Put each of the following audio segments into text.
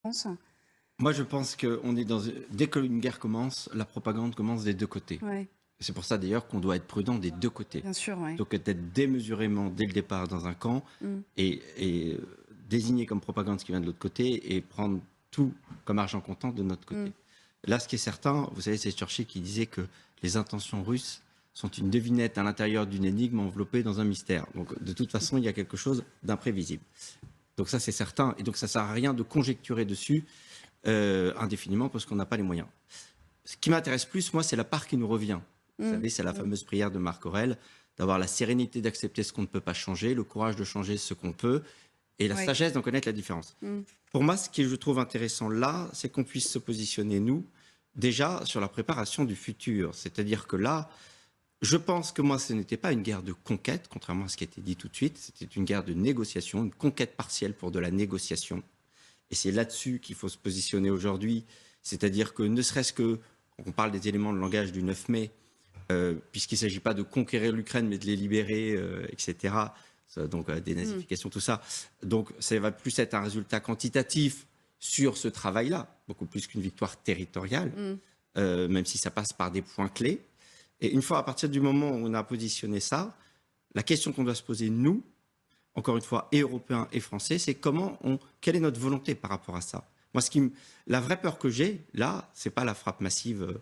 pense. Moi, je pense qu'on est dans... Dès qu'une guerre commence, la propagande commence des deux côtés. Ouais, C'est pour ça d'ailleurs qu'on doit être prudent des deux côtés. bien sûr, ouais. Donc être démesurément dès le départ dans un camp Mmh. et désigner comme propagande ce qui vient de l'autre côté et prendre tout comme argent comptant de notre côté. Mmh. Là, ce qui est certain, vous savez, c'est Churchill qui disait que les intentions russes sont une devinette à l'intérieur d'une énigme enveloppée dans un mystère. Donc de toute façon, il y a quelque chose d'imprévisible. Donc ça, c'est certain. Et donc ça ne sert à rien de conjecturer dessus indéfiniment parce qu'on n'a pas les moyens. Ce qui m'intéresse plus, moi, c'est la part qui nous revient. Vous Mmh. savez, c'est la Mmh. fameuse prière de Marc Aurèle, d'avoir la sérénité d'accepter ce qu'on ne peut pas changer, le courage de changer ce qu'on peut, et la Ouais. sagesse d'en connaître la différence. Mmh. Pour moi, ce que je trouve intéressant là, c'est qu'on puisse se positionner, nous, déjà sur la préparation du futur. C'est-à-dire que là, je pense que moi, ce n'était pas une guerre de conquête, contrairement à ce qui a été dit tout de suite, c'était une guerre de négociation, une conquête partielle pour de la négociation. Et c'est là-dessus qu'il faut se positionner aujourd'hui. C'est-à-dire que ne serait-ce que, on parle des éléments de langage du 9 mai, puisqu'il ne s'agit pas de conquérir l'Ukraine, mais de les libérer, etc. Donc, dénazification, tout ça. Donc, ça va plus être un résultat quantitatif sur ce travail-là, beaucoup plus qu'une victoire territoriale, même si ça passe par des points clés. Et une fois, à partir du moment où on a positionné ça, la question qu'on doit se poser, nous, encore une fois, et Européens et Français, c'est quelle est notre volonté par rapport à ça. Moi, la vraie peur que j'ai, là, c'est pas la frappe massive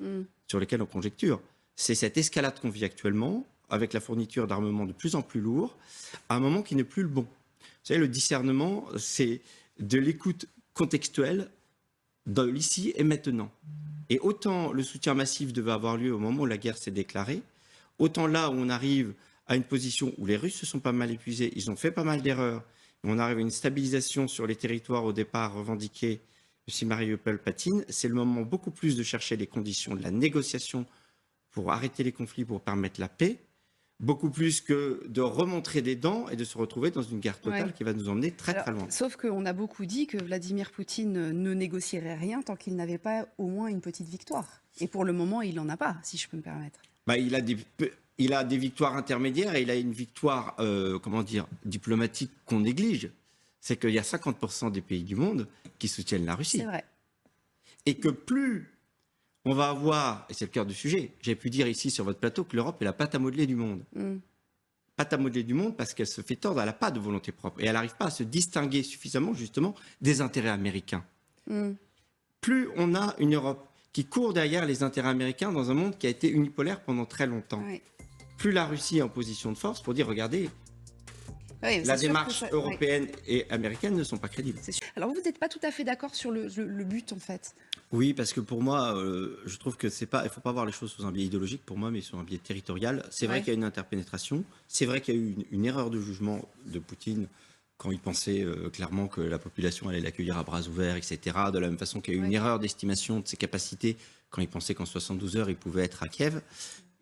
sur laquelle on conjecture. C'est cette escalade qu'on vit actuellement, avec la fourniture d'armements de plus en plus lourds, à un moment qui n'est plus le bon. Vous savez, le discernement, c'est de l'écoute contextuelle de l'ici et maintenant. Et autant le soutien massif devait avoir lieu au moment où la guerre s'est déclarée, autant là où on arrive à une position où les Russes se sont pas mal épuisés, ils ont fait pas mal d'erreurs, on arrive à une stabilisation sur les territoires au départ revendiqués, si Mariupol patine, c'est le moment beaucoup plus de chercher les conditions de la négociation pour arrêter les conflits, pour permettre la paix, beaucoup plus que de remontrer des dents et de se retrouver dans une guerre totale Ouais. qui va nous emmener très Alors, très loin. sauf qu'on a beaucoup dit que Vladimir Poutine ne négocierait rien tant qu'il n'avait pas au moins une petite victoire. Et pour le moment, il n'en a pas, si je peux me permettre. Bah, il a des victoires intermédiaires et il a une victoire, comment dire, diplomatique qu'on néglige. C'est qu'il y a 50% des pays du monde qui soutiennent la C'est Russie. vrai. Et que plus on va avoir, et c'est le cœur du sujet, j'ai pu dire ici sur votre plateau que l'Europe est la pâte à modeler du monde. Pâte à modeler du monde parce qu'elle se fait tordre, elle n'a pas de volonté propre. Et elle n'arrive pas à se distinguer suffisamment, justement, des intérêts américains. Plus on a une Europe qui court derrière les intérêts américains dans un monde qui a été unipolaire pendant très longtemps, Ouais. plus la Russie est en position de force pour dire, regardez, Ouais, la c'est sûr que démarche ouais. européenne et américaine ne sont pas crédibles. C'est sûr. Alors vous n'êtes pas tout à fait d'accord sur le but, en fait. Oui, parce que pour moi, je trouve que c'est pas, il faut pas voir les choses sous un biais idéologique pour moi, mais sur un biais territorial. C'est vrai Ouais. qu'il y a une interpénétration. C'est vrai qu'il y a eu une erreur de jugement de Poutine quand il pensait clairement que la population allait l'accueillir à bras ouverts, etc. De la même façon qu'il y a eu une erreur d'estimation de ses capacités quand il pensait qu'en 72 heures, il pouvait être à Kiev.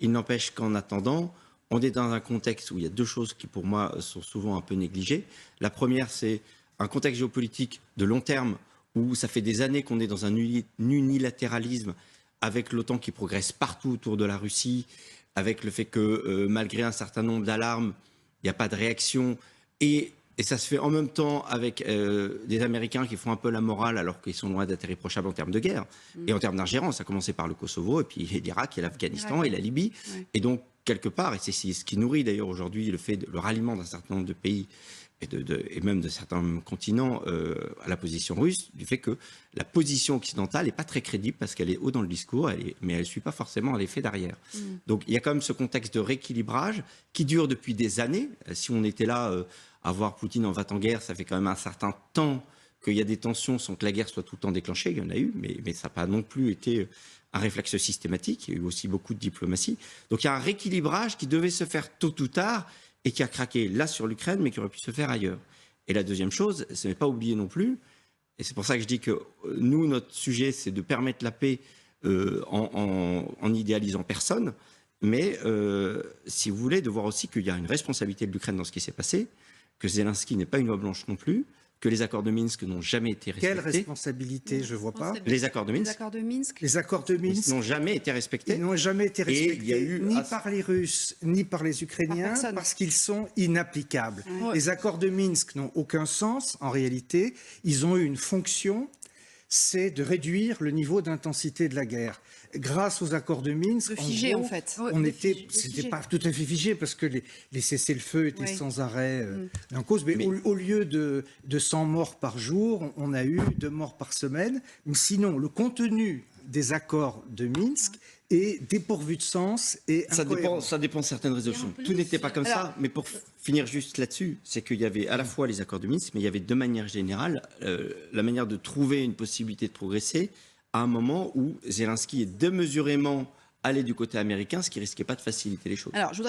Il n'empêche qu'en attendant, on est dans un contexte où il y a deux choses qui, pour moi, sont souvent un peu négligées. La première, c'est un contexte géopolitique de long terme où ça fait des années qu'on est dans un unilatéralisme avec l'OTAN qui progresse partout autour de la Russie, avec le fait que malgré un certain nombre d'alarmes, il n'y a pas de réaction. Et ça se fait en même temps avec des Américains qui font un peu la morale alors qu'ils sont loin d'être irréprochables en termes de guerre et en termes d'ingérence, à commencer par le Kosovo et puis l'Irak et l'Afghanistan et la Libye. Ouais. Et donc, quelque part, et c'est ce qui nourrit d'ailleurs aujourd'hui le ralliement d'un certain nombre de pays et même de certains continents à la position russe, du fait que la position occidentale n'est pas très crédible parce qu'elle est haut dans le discours, mais elle ne suit pas forcément l'effet derrière. Donc il y a quand même ce contexte de rééquilibrage qui dure depuis des années. Si on était là à voir Poutine en va-t-en-guerre, ça fait quand même un certain temps qu'il y a des tensions sans que la guerre soit tout le temps déclenchée. Il y en a eu, mais ça n'a pas non plus été un réflexe systématique. Il y a eu aussi beaucoup de diplomatie. Donc il y a un rééquilibrage qui devait se faire tôt ou tard et qui a craqué là sur l'Ukraine, mais qui aurait pu se faire ailleurs. Et la deuxième chose, ce n'est pas oublier non plus, et c'est pour ça que je dis que nous, notre sujet, c'est de permettre la paix en idéalisant personne, mais si vous voulez, de voir aussi qu'il y a une responsabilité de l'Ukraine dans ce qui s'est passé, que Zelensky n'est pas une oie blanche non plus, que les accords de Minsk n'ont jamais été respectés. Quelle responsabilité? Je ne vois pas. Les accords de Les Minsk accords de Minsk. Les accords de Minsk n'ont jamais été respectés. Ils n'ont jamais été respectés, il y a eu ni par les Russes, ni par les Ukrainiens, personne. parce qu'ils sont inapplicables. Ouais. Les accords de Minsk n'ont aucun sens, en réalité. Ils ont eu une fonction c'est de réduire le niveau d'intensité de la guerre. Grâce aux accords de Minsk, De figer, gros, en fait. on De était, figer. c'était pas tout à fait figé parce que les cessez-le-feu étaient Oui. sans arrêt en cause. Mais, au lieu de 100 morts par jour, on a eu 2 morts par semaine. Mais sinon, le contenu des accords de Minsk est dépourvu de sens et incohérent. Ça dépend de certaines résolutions. Tout n'était pas comme ça, mais pour finir juste là-dessus, c'est qu'il y avait à la fois les accords de Minsk, mais il y avait de manière générale la manière de trouver une possibilité de progresser à un moment où Zelensky est démesurément allé du côté américain, ce qui risquait pas de faciliter les choses. Alors, je voudrais